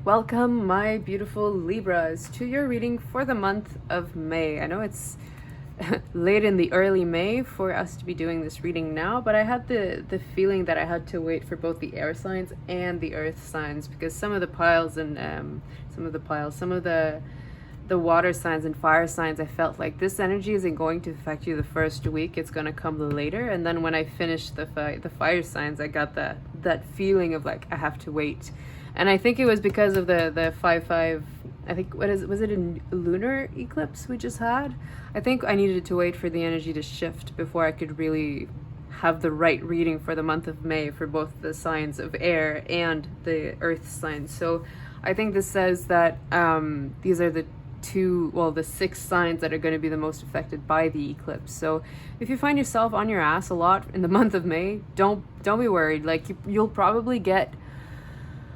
Welcome, my beautiful Libras, to your reading for the month of May. I know it's late in the early May for us to be doing this reading now, but I had the feeling that I had to wait for both the air signs and the earth signs, because some of the water signs and fire signs, I felt like this energy isn't going to affect you the first week. It's going to come later. And then when I finished the fire signs, I got that feeling of like I have to wait. And I think it was because of the 5-5, I think, was it a lunar eclipse we just had? I think I needed to wait for the energy to shift before I could really have the right reading for the month of May for both the signs of air and the earth signs. So I think this says that these are the six signs that are going to be the most affected by the eclipse. So if you find yourself on your ass a lot in the month of May, don't be worried. Like you'll probably get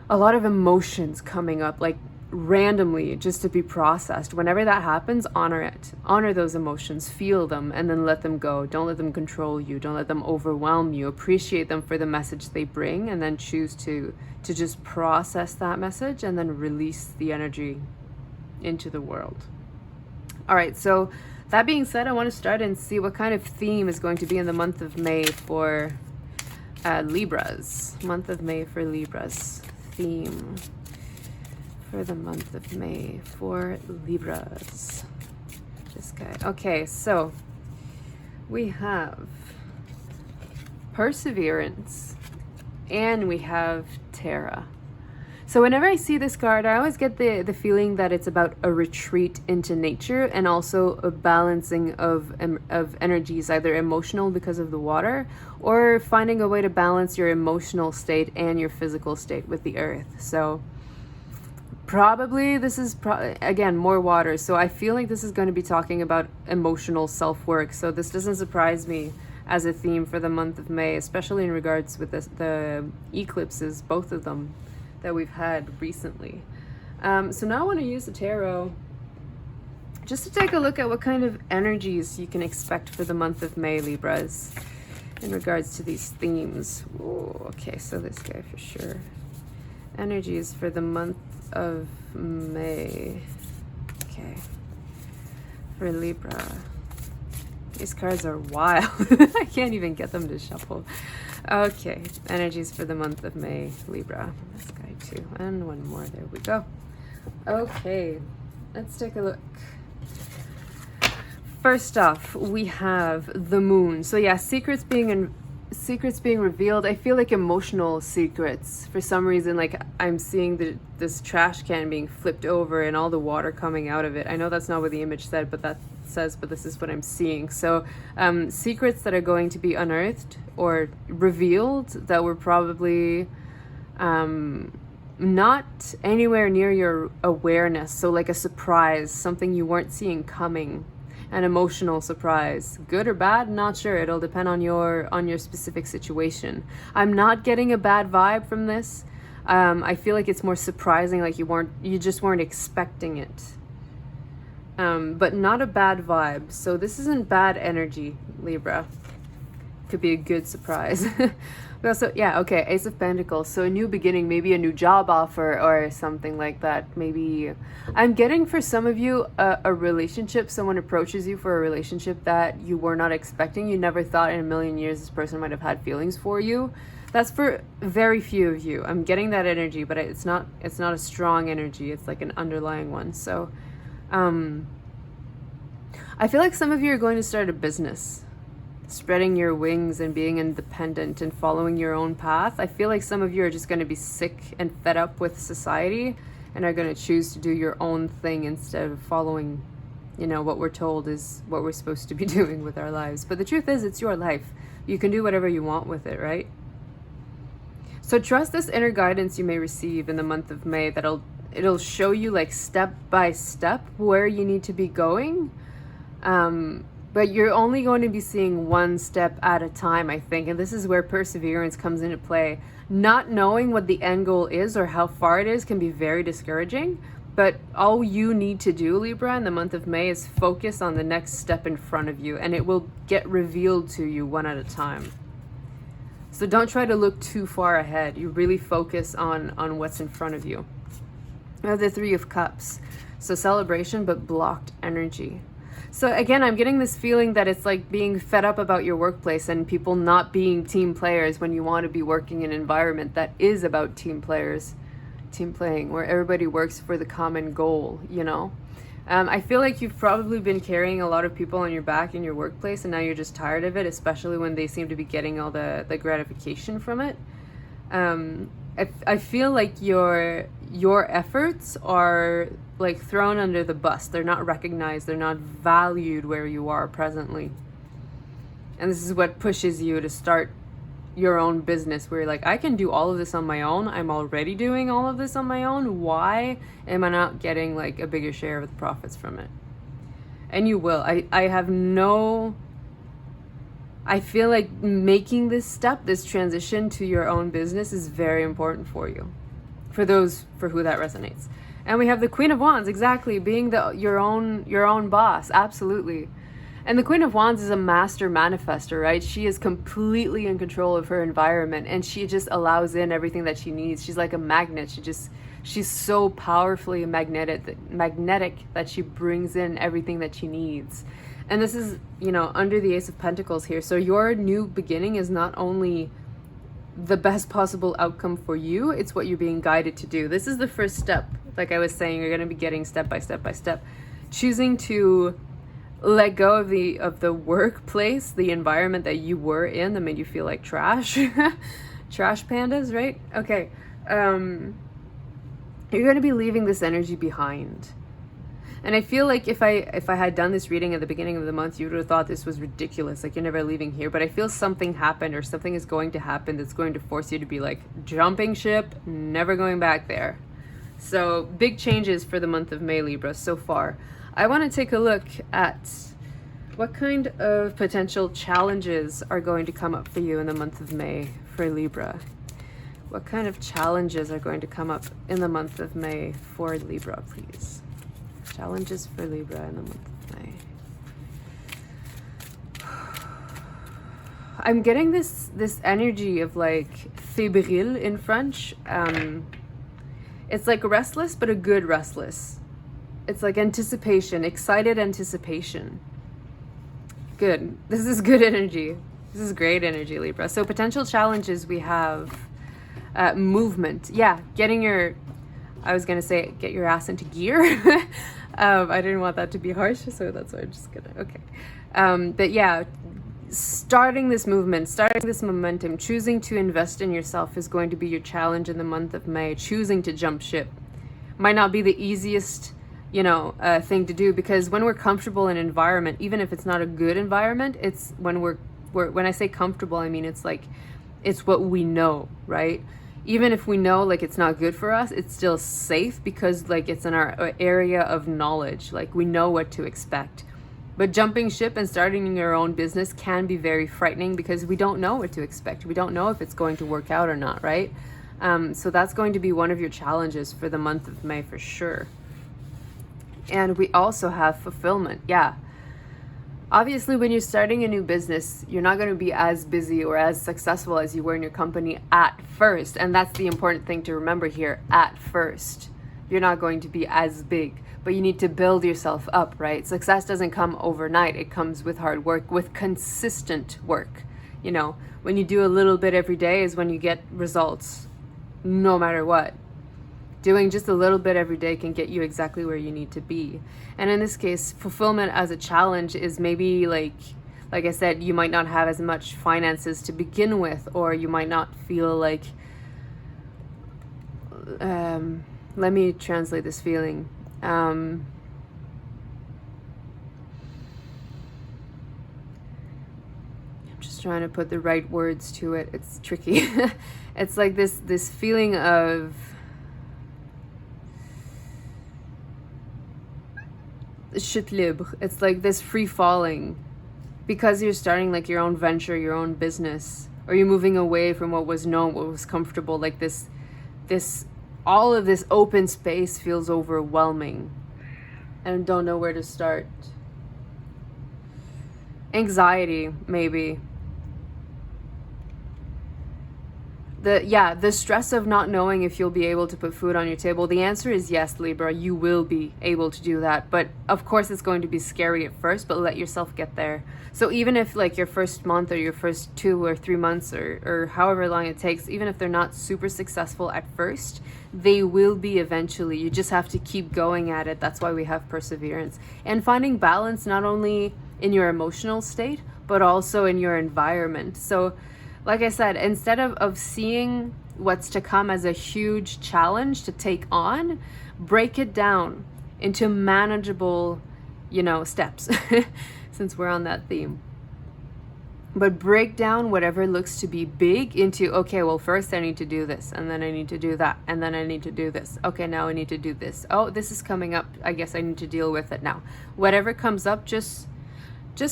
a lot of emotions coming up, like randomly, just to be processed. Whenever that happens, honor it. Honor those emotions, feel them, and then let them go. Don't let them control you. Don't let them overwhelm you. Appreciate them for the message they bring, and then choose to just process that message and then release the energy into the world. All right, so that being said, I want to start and see what kind of theme is going to be in the month of May for Libras. Month of May for Libras. Theme for the month of May for Libras. This guy. Okay, so we have Perseverance and we have Terra. So whenever I see this card, I always get the feeling that it's about a retreat into nature and also a balancing of energies, either emotional because of the water or finding a way to balance your emotional state and your physical state with the earth. So probably this is, again, more water. So I feel like this is going to be talking about emotional self-work. So this doesn't surprise me as a theme for the month of May, especially in regards with the eclipses, both of them, that we've had recently. So now I want to use the tarot just to take a look at what kind of energies you can expect for the month of May, Libras, in regards to these themes. Ooh, okay, so this guy for sure. Energies for the month of May. Okay, for Libra. These cards are wild. I can't even get them to shuffle. Okay, energies for the month of May, Libra. This guy too, and one more. There we go. Okay, let's take a look. First off, we have the moon. So yeah, secrets being revealed. I feel like emotional secrets. For some reason, like I'm seeing this trash can being flipped over and all the water coming out of it. I know that's not what the image said, but this is what I'm seeing. So secrets that are going to be unearthed or revealed that were probably not anywhere near your awareness. So like a surprise, something you weren't seeing coming. An emotional surprise, good or bad, not sure. It'll depend on your specific situation. I'm not getting a bad vibe from this. I feel like it's more surprising, like you just weren't expecting it. But not a bad vibe. So this isn't bad energy, Libra. Could be a good surprise. So yeah, okay, Ace of Pentacles. So a new beginning, maybe a new job offer or something like that. Maybe I'm getting, for some of you, a relationship. Someone approaches you for a relationship that you were not expecting. You never thought in a million years this person might have had feelings for you. That's for very few of you. I'm getting that energy, but it's not a strong energy. It's like an underlying one. So I feel like some of you are going to start a business, spreading your wings and being independent and following your own path. I feel like some of you are just going to be sick and fed up with society and are going to choose to do your own thing instead of following, what we're told is what we're supposed to be doing with our lives. But the truth is, it's your life. You can do whatever you want with it, right? So trust this inner guidance you may receive in the month of May, it'll show you like step by step where you need to be going. But you're only going to be seeing one step at a time, I think. And this is where perseverance comes into play. Not knowing what the end goal is or how far it is can be very discouraging. But all you need to do, Libra, in the month of May is focus on the next step in front of you. And it will get revealed to you one at a time. So don't try to look too far ahead. You really focus on what's in front of you. We have the Three of Cups. So celebration, but blocked energy. So again, I'm getting this feeling that it's like being fed up about your workplace and people not being team players when you want to be working in an environment that is about team players, team playing, where everybody works for the common goal, you know? I feel like you've probably been carrying a lot of people on your back in your workplace, and now you're just tired of it, especially when they seem to be getting all the gratification from it. I feel like your efforts are like thrown under the bus. They're not recognized. They're not valued where you are presently. And this is what pushes you to start your own business, where you're like, I can do all of this on my own. I'm already doing all of this on my own. Why am I not getting like a bigger share of the profits from it? And you will. I feel like making this step, this transition to your own business is very important for you, for those for who that resonates. And we have the Queen of Wands, exactly, being your own boss, absolutely. And the Queen of Wands is a master manifester, right? She is completely in control of her environment, and she just allows in everything that she needs. She's like a magnet. She's so powerfully magnetic that she brings in everything that she needs. And this is, you know, under the Ace of Pentacles here. So your new beginning is not only the best possible outcome for you, it's what you're being guided to do. This is the first step. Like I was saying, you're going to be getting step by step by step. Choosing to let go of the workplace, the environment that you were in that made you feel like trash. Trash pandas, right? Okay. You're going to be leaving this energy behind. And I feel like if I had done this reading at the beginning of the month, you would have thought this was ridiculous. Like, you're never leaving here. But I feel something happened, or something is going to happen that's going to force you to be like, jumping ship, never going back there. So big changes for the month of May, Libra, so far. I want to take a look at what kind of potential challenges are going to come up for you in the month of May for Libra. What kind of challenges are going to come up in the month of May for Libra, please? Challenges for Libra in the month of May. I'm getting this energy of like fébrile in French. It's like restless, but a good restless. It's like anticipation, excited anticipation. Good. This is good energy. This is great energy, Libra. So potential challenges we have movement. Yeah, getting your, I was going to say, get your ass into gear. I didn't want that to be harsh, so that's why I'm just going to, okay. But yeah, starting this movement, starting this momentum, choosing to invest in yourself is going to be your challenge in the month of May. Choosing to jump ship might not be the easiest, you know, thing to do, because when we're comfortable in an environment, even if it's not a good environment, it's when when I say comfortable, I mean, it's like, it's what we know, right? Even if we know like it's not good for us, it's still safe because like it's in our area of knowledge. Like we know what to expect. But jumping ship and starting your own business can be very frightening because we don't know what to expect. We don't know if it's going to work out or not, right? So that's going to be one of your challenges for the month of May for sure. And we also have fulfillment. Yeah. Obviously, when you're starting a new business, you're not going to be as busy or as successful as you were in your company at first. And that's the important thing to remember here. At first, you're not going to be as big, but you need to build yourself up, right? Success doesn't come overnight. It comes with hard work, with consistent work. You know, when you do a little bit every day is when you get results, no matter what. Doing just a little bit every day can get you exactly where you need to be. And in this case, fulfillment as a challenge is maybe like I said, you might not have as much finances to begin with, or you might not feel like, let me translate this feeling. I'm just trying to put the right words to it. It's tricky. It's like this feeling of, chute libre. It's like this free falling because you're starting like your own venture, your own business, or you're moving away from what was known, what was comfortable. Like this all of this open space feels overwhelming and don't know where to start. Anxiety, maybe. the stress of not knowing if you'll be able to put food on your table. The answer is yes, Libra, you will be able to do that. But of course it's going to be scary at first, but let yourself get there. So even if like your first month or your first 2 or 3 months or however long it takes, even if they're not super successful at first, they will be eventually. You just have to keep going at it. That's why we have perseverance. And finding balance not only in your emotional state, but also in your environment. So like I said, instead of seeing what's to come as a huge challenge to take on, break it down into manageable, steps, since we're on that theme. But break down whatever looks to be big into, okay, well, first I need to do this, and then I need to do that, and then I need to do this. Okay, now I need to do this. Oh, this is coming up. I guess I need to deal with it now. Whatever comes up, just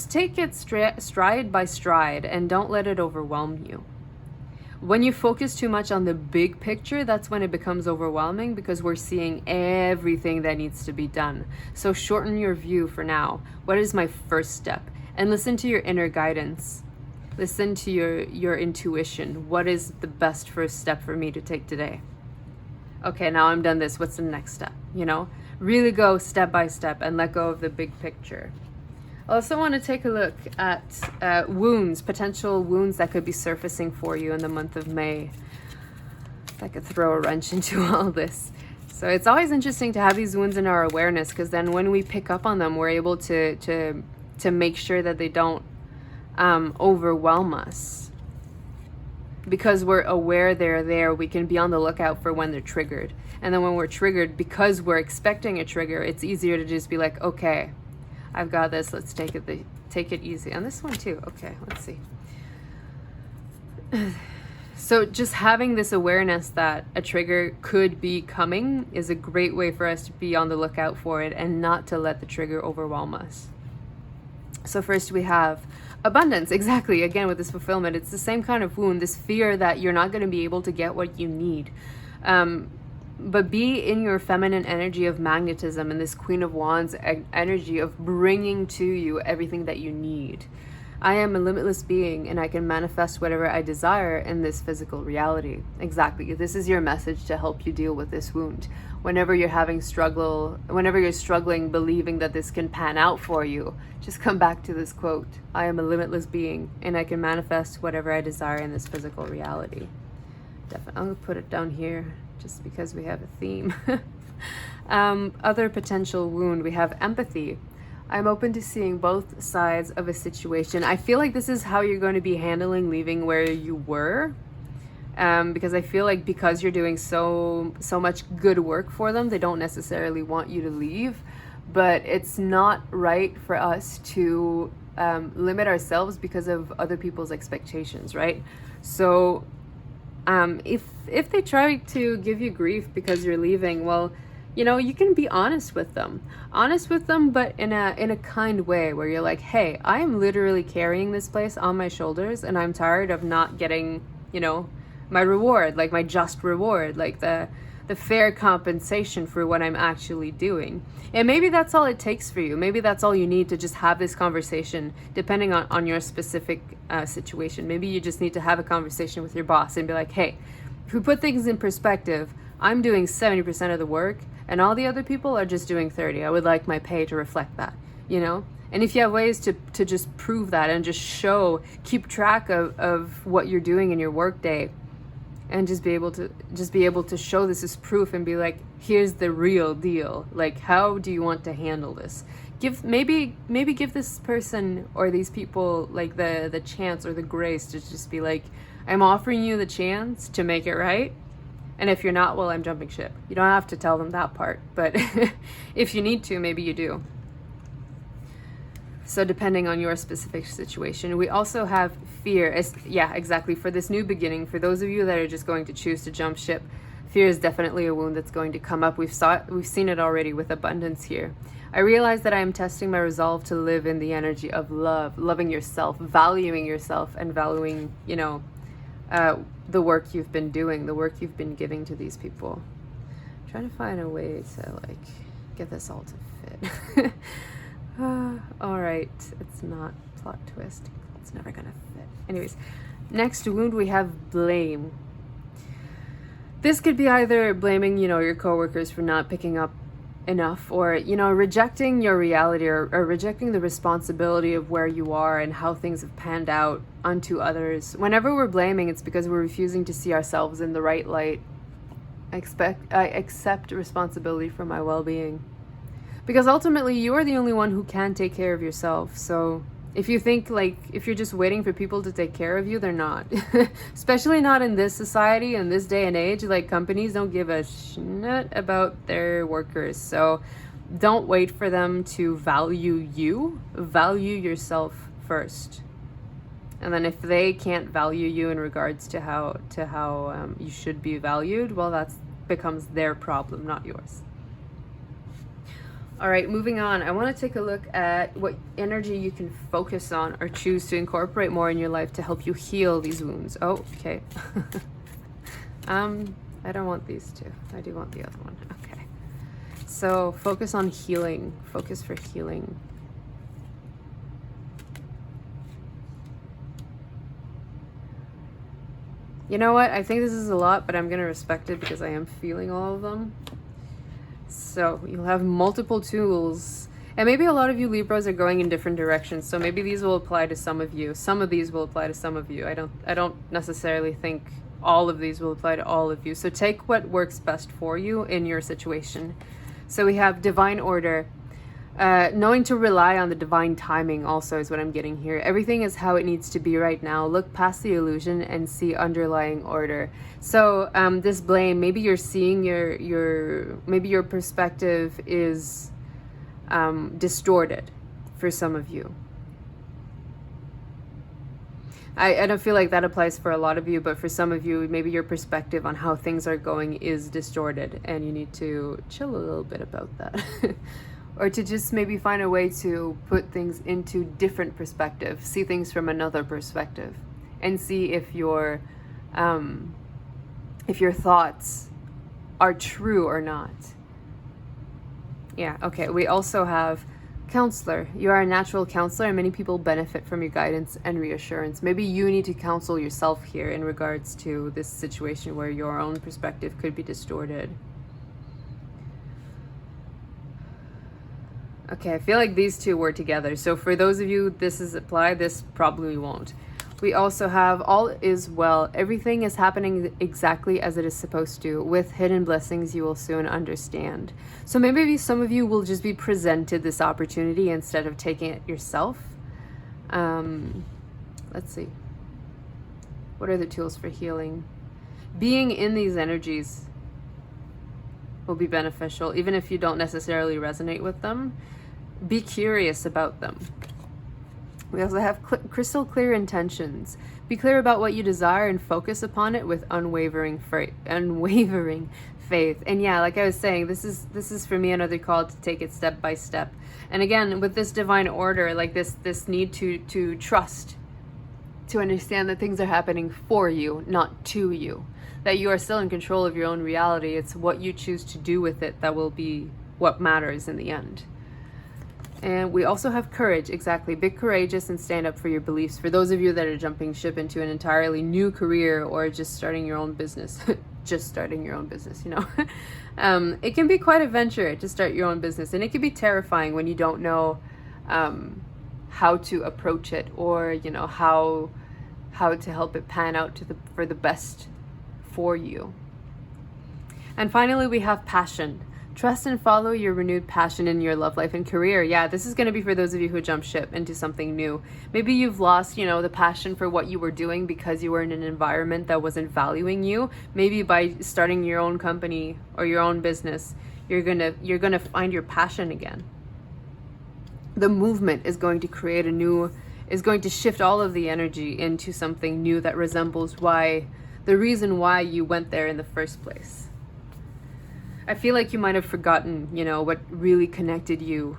take it stride by stride and don't let it overwhelm you. When you focus too much on the big picture, that's when it becomes overwhelming because we're seeing everything that needs to be done. So shorten your view for now. What is my first step? And listen to your inner guidance. Listen to your intuition. What is the best first step for me to take today? Okay, now I'm done this. What's the next step? Really go step by step and let go of the big picture. I also want to take a look at wounds, potential wounds that could be surfacing for you in the month of May. I could throw a wrench into all this. So it's always interesting to have these wounds in our awareness, because then when we pick up on them, we're able to make sure that they don't overwhelm us. Because we're aware they're there, we can be on the lookout for when they're triggered. And then when we're triggered, because we're expecting a trigger, it's easier to just be like, okay, I've got this. Let's take it easy. And this one too. Okay, let's see. So just having this awareness that a trigger could be coming is a great way for us to be on the lookout for it and not to let the trigger overwhelm us. So first we have abundance. Exactly. Again, with this fulfillment, it's the same kind of wound, this fear that you're not going to be able to get what you need. But be in your feminine energy of magnetism and this Queen of Wands energy of bringing to you everything that you need. I am a limitless being and I can manifest whatever I desire in this physical reality. Exactly. This is your message to help you deal with this wound. Whenever you're struggling believing that this can pan out for you, just come back to this quote. I am a limitless being and I can manifest whatever I desire in this physical reality. Definitely. I'm going to put it down here just because we have a theme. Other potential wound, we have empathy. I'm open to seeing both sides of a situation. I feel like this is how you're going to be handling leaving where you were. Because I feel like because you're doing so much good work for them, they don't necessarily want you to leave. But it's not right for us to limit ourselves because of other people's expectations, right? So if they try to give you grief because you're leaving, well, you can be honest with them, but in a kind way where you're like, hey, I am literally carrying this place on my shoulders and I'm tired of not getting, my reward, like my just reward, like the fair compensation for what I'm actually doing. And maybe that's all it takes for you. Maybe that's all you need to just have this conversation, depending on your specific situation. Maybe you just need to have a conversation with your boss and be like, hey, if we put things in perspective, I'm doing 70% of the work and all the other people are just doing 30. I would like my pay to reflect that, And if you have ways to just prove that and just keep track of what you're doing in your workday, and just be able to show this as proof and be like, here's the real deal. Like, how do you want to handle this? Maybe give this person or these people like the chance or the grace to just be like, I'm offering you the chance to make it right. And if you're not, well, I'm jumping ship. You don't have to tell them that part, but if you need to, maybe you do. So depending on your specific situation, we also have fear. Yeah, exactly. For this new beginning, for those of you that are just going to choose to jump ship, fear is definitely a wound that's going to come up. We've seen it already with abundance here. I realize that I am testing my resolve to live in the energy of love, loving yourself, valuing yourself, and valuing, the work you've been doing, the work you've been giving to these people. I'm trying to find a way to get this all to fit. All right, it's not plot twist. It's never gonna fit. Anyways, next wound we have blame. This could be either blaming, you know, your coworkers for not picking up enough, or, you know, rejecting your reality, or rejecting the responsibility of where you are and how things have panned out onto others. Whenever we're blaming, it's because we're refusing to see ourselves in the right light. I accept responsibility for my well-being, because ultimately you are the only one who can take care of yourself. So if you think like, if you're just waiting for people to take care of you, they're not. Especially not in this society, in this day and age. Like, companies don't give a shit about their workers. So don't wait for them to value you. Value yourself first. And then if they can't value you in regards to how you should be valued, well, that becomes their problem, not yours. All right, moving on. I want to take a look at what energy you can focus on or choose to incorporate more in your life to help you heal these wounds. Oh, okay. I don't want these two. I do want the other one. Okay. So focus on healing. Focus for healing. You know what? I think this is a lot, but I'm going to respect it because I am feeling all of them. So you'll have multiple tools, and maybe a lot of you Libras are going in different directions. So maybe these will apply to some of you. Some of these will apply to some of you. I don't necessarily think all of these will apply to all of you. So take what works best for you in your situation. So we have divine order. Knowing to rely on the divine timing also is what I'm getting here. Everything is how it needs to be right now. Look past the illusion and see underlying order. So this blame, maybe you're seeing maybe your perspective is distorted for some of you. I don't feel like that applies for a lot of you, but for some of you, maybe your perspective on how things are going is distorted, and you need to chill a little bit about that. Or to just maybe find a way to put things into different perspective, see things from another perspective, and see if your thoughts are true or not. Yeah, okay. We also have counselor. You are a natural counselor, and many people benefit from your guidance and reassurance. Maybe you need to counsel yourself here in regards to this situation where your own perspective could be distorted. Okay, I feel like these two were together. So for those of you this is applied, this probably won't. We also have all is well. Everything is happening exactly as it is supposed to. With hidden blessings, you will soon understand. So maybe some of you will just be presented this opportunity instead of taking it yourself. Let's see. What are the tools for healing? Being in these energies will be beneficial, even if you don't necessarily resonate with them. Be curious about them. We also have crystal clear intentions. Be clear about what you desire and focus upon it with unwavering faith. And yeah, like I was saying, this is for me another call to take it step by step. And again, with this divine order, like this need to trust, to understand that things are happening for you, not to you. That you are still in control of your own reality. It's what you choose to do with it that will be what matters in the end. And we also have courage, exactly. Be courageous and stand up for your beliefs. For those of you that are jumping ship into an entirely new career or just starting your own business, just starting your own business, you know. It can be quite a venture to start your own business, and it can be terrifying when you don't know how to approach it, or, you know, how to help it pan out for the best for you. And finally, we have passion. Trust and follow your renewed passion in your love life and career. Yeah, this is going to be for those of you who jump ship into something new. Maybe you've lost, you know, the passion for what you were doing because you were in an environment that wasn't valuing you. Maybe by starting your own company or your own business, you're gonna find your passion again. The movement is going to is going to shift all of the energy into something new that resembles the reason why you went there in the first place. I feel like you might have forgotten, you know, what really connected you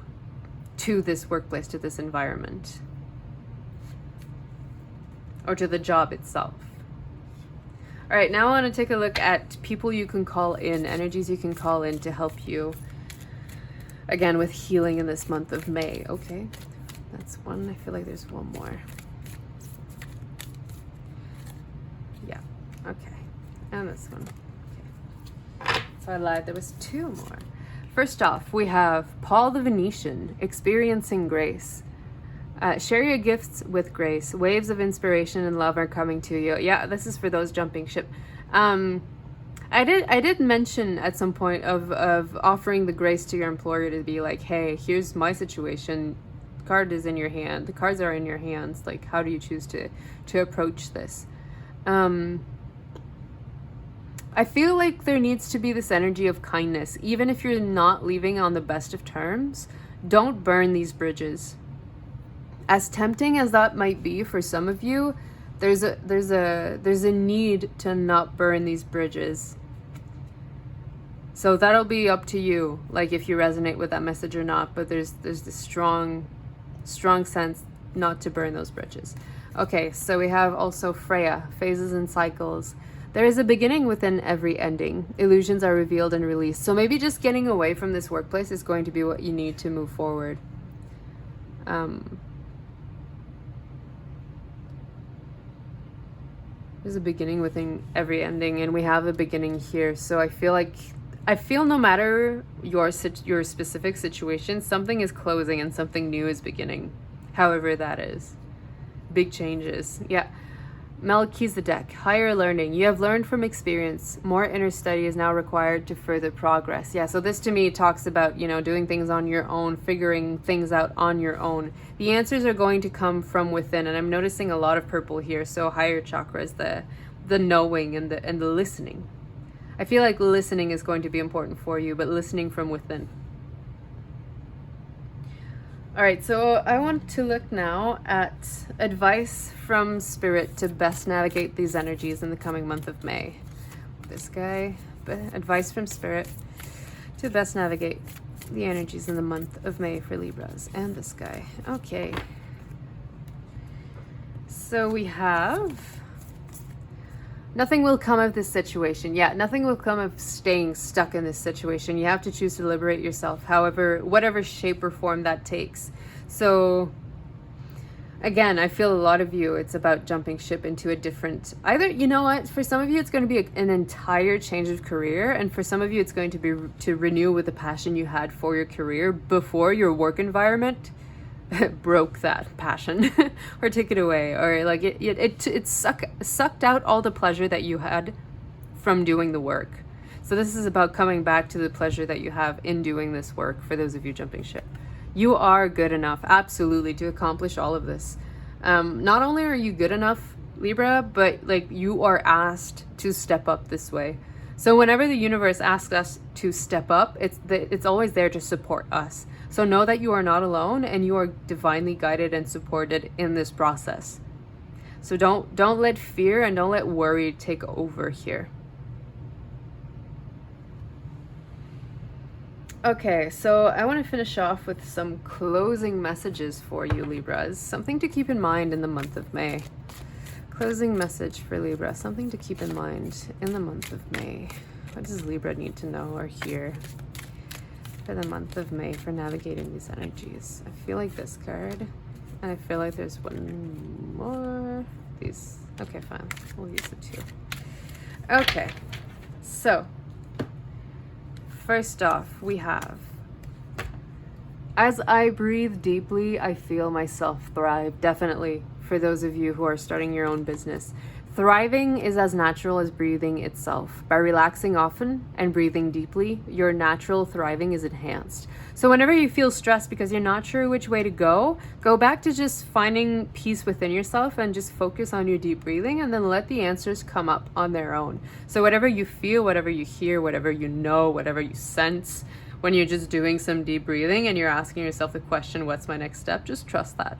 to this workplace, to this environment, or to the job itself. All right, now I want to take a look at people you can call in, energies you can call in to help you, again, with healing in this month of May. Okay, that's one. I feel like there's one more. Yeah, okay, and this one. Okay. I lied, there was 2 more. First off, we have Paul the Venetian, experiencing grace. Share your gifts with grace. Waves of inspiration and love are coming to you. Yeah, this is for those jumping ship. I did mention at some point of offering the grace to your employer to be like, hey, here's my situation. Card is in your hand. The cards are in your hands. Like, how do you choose to approach this? I feel like there needs to be this energy of kindness. Even if you're not leaving on the best of terms, don't burn these bridges. As tempting as that might be for some of you, there's a need to not burn these bridges. So that'll be up to you, like if you resonate with that message or not, but there's this strong sense not to burn those bridges. Okay, so we have also Freya, phases and cycles. There is a beginning within every ending. Illusions are revealed and released. So maybe just getting away from this workplace is going to be what you need to move forward. There's a beginning within every ending, and we have a beginning here. So I feel no matter your specific situation, something is closing and something new is beginning. However that is. Big changes. Yeah. Melchizedek, higher learning. You have learned from experience. More inner study is now required to further progress. Yeah, so this to me talks about, doing things on your own, figuring things out on your own. The answers are going to come from within, and I'm noticing a lot of purple here. So higher chakras, the knowing and the listening. I feel like listening is going to be important for you, but listening from within. All right, so I want to look now at advice from Spirit to best navigate these energies in the coming month of May. This guy, advice from Spirit to best navigate the energies in the month of May for Libras. And this guy. Okay. So we have... Nothing will come of this situation. Yeah, nothing will come of staying stuck in this situation. You have to choose to liberate yourself, whatever shape or form that takes. So, again, I feel a lot of you, it's about jumping ship into a different... for some of you, it's going to be an entire change of career. And for some of you, it's going to be to renew with the passion you had for your career before your work environment broke that passion or took it away, or like it sucked out all the pleasure that you had from doing the work. So this is about coming back to the pleasure that you have in doing this work. For those of you jumping ship, you are good enough, absolutely, to accomplish all of this. Not only are you good enough, Libra, but like you are asked to step up this way. So whenever the universe asks us to step up, it's always there to support us. So know that you are not alone, and you are divinely guided and supported in this process. So don't let fear and don't let worry take over here. Okay, so I want to finish off with some closing messages for you, Libras. Something to keep in mind in the month of May. Closing message for Libra. Something to keep in mind in the month of May. What does Libra need to know or hear for the month of May for navigating these energies? I feel like this card, and I feel like there's one more. These. Okay, fine. We'll use the 2. Okay, so first off, we have, as I breathe deeply, I feel myself thrive. Definitely, for those of you who are starting your own business. Thriving is as natural as breathing itself. By relaxing often and breathing deeply, your natural thriving is enhanced. So whenever you feel stressed because you're not sure which way to go back to just finding peace within yourself and just focus on your deep breathing, and then let the answers come up on their own. So whatever you feel, whatever you hear, whatever you know, whatever you sense, when you're just doing some deep breathing and you're asking yourself the question, what's my next step? Just trust that.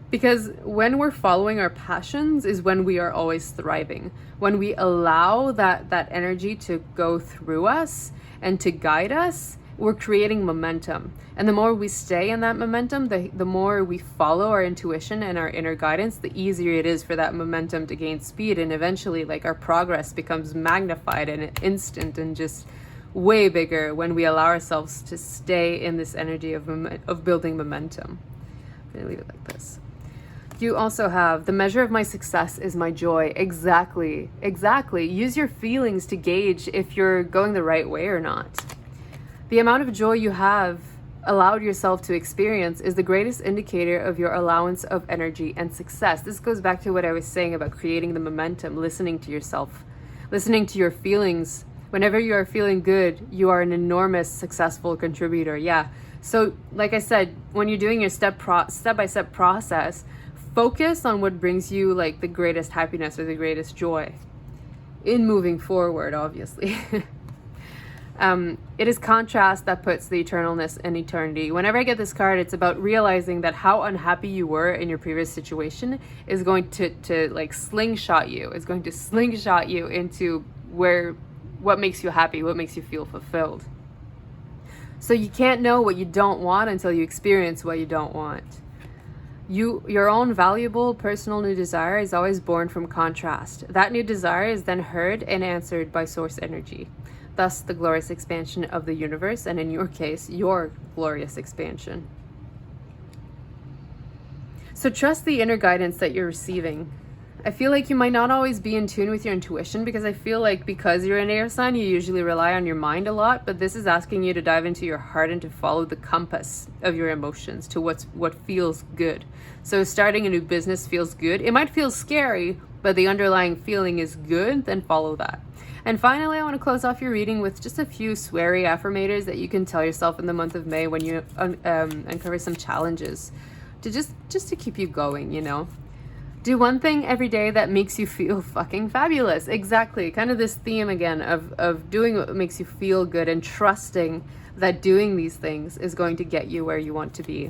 Because when we're following our passions is when we are always thriving. When we allow that energy to go through us and to guide us, we're creating momentum. And the more we stay in that momentum, the more we follow our intuition and our inner guidance, the easier it is for that momentum to gain speed. And eventually, like, our progress becomes magnified and instant and just way bigger when we allow ourselves to stay in this energy of building momentum. I'm gonna leave it like this. You also have the measure of my success is my joy. Exactly. Use your feelings to gauge if you're going the right way or not. The amount of joy you have allowed yourself to experience is the greatest indicator of your allowance of energy and success. This goes back to what I was saying about creating the momentum, listening to yourself, listening to your feelings. Whenever you are feeling good, you are an enormous successful contributor. Yeah. So like I said, when you're doing your step-by-step process, focus on what brings you like the greatest happiness or the greatest joy in moving forward, obviously. It is contrast that puts the eternalness in eternity. Whenever I get this card, it's about realizing that how unhappy you were in your previous situation is going to like slingshot you. It's going to slingshot you into what makes you happy, what makes you feel fulfilled. So you can't know what you don't want until you experience what you don't want. Your own valuable personal new desire is always born from contrast. That new desire is then heard and answered by source energy. Thus, the glorious expansion of the universe, and in your case, your glorious expansion. So trust the inner guidance that you're receiving. I feel like you might not always be in tune with your intuition, because I feel like because you're an air sign, you usually rely on your mind a lot, but this is asking you to dive into your heart and to follow the compass of your emotions to what feels good. So starting a new business feels good. It might feel scary, but the underlying feeling is good, then follow that. And finally, I want to close off your reading with just a few Sweary affirmators that you can tell yourself in the month of May when you uncover some challenges to just to keep you going, you know. Do one thing every day that makes you feel fucking fabulous. Exactly. Kind of this theme again of doing what makes you feel good and trusting that doing these things is going to get you where you want to be.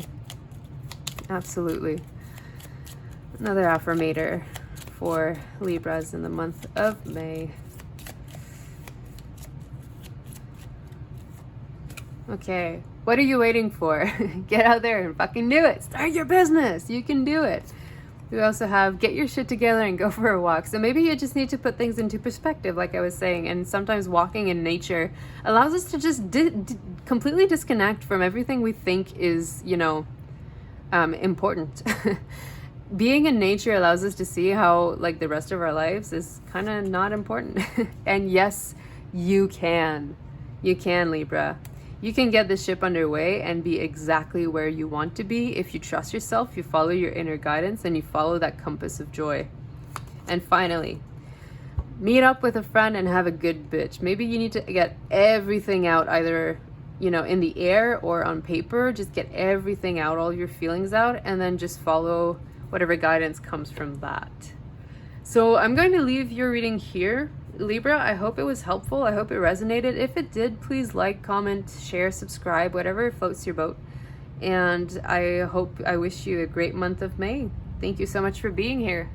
Absolutely. Another affirmator for Libras in the month of May. Okay, what are you waiting for? Get out there and fucking do it. Start your business. You can do it. We also have get your shit together and go for a walk. So maybe you just need to put things into perspective, like I was saying. And sometimes walking in nature allows us to just completely disconnect from everything we think is, you know, important. Being in nature allows us to see how, like, the rest of our lives is kind of not important. And yes, you can. You can, Libra. You can get this ship underway and be exactly where you want to be if you trust yourself, you follow your inner guidance, and you follow that compass of joy. And finally, meet up with a friend and have a good bitch. Maybe you need to get everything out, either, you know, in the air or on paper. Just get everything out, all your feelings out, and then just follow whatever guidance comes from that. So I'm going to leave your reading here, Libra. I hope it was helpful. I hope it resonated. If it did, please like, comment, share, subscribe, whatever floats your boat. And I wish you a great month of May. Thank you so much for being here.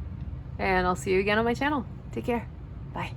And I'll see you again on my channel. Take care. Bye.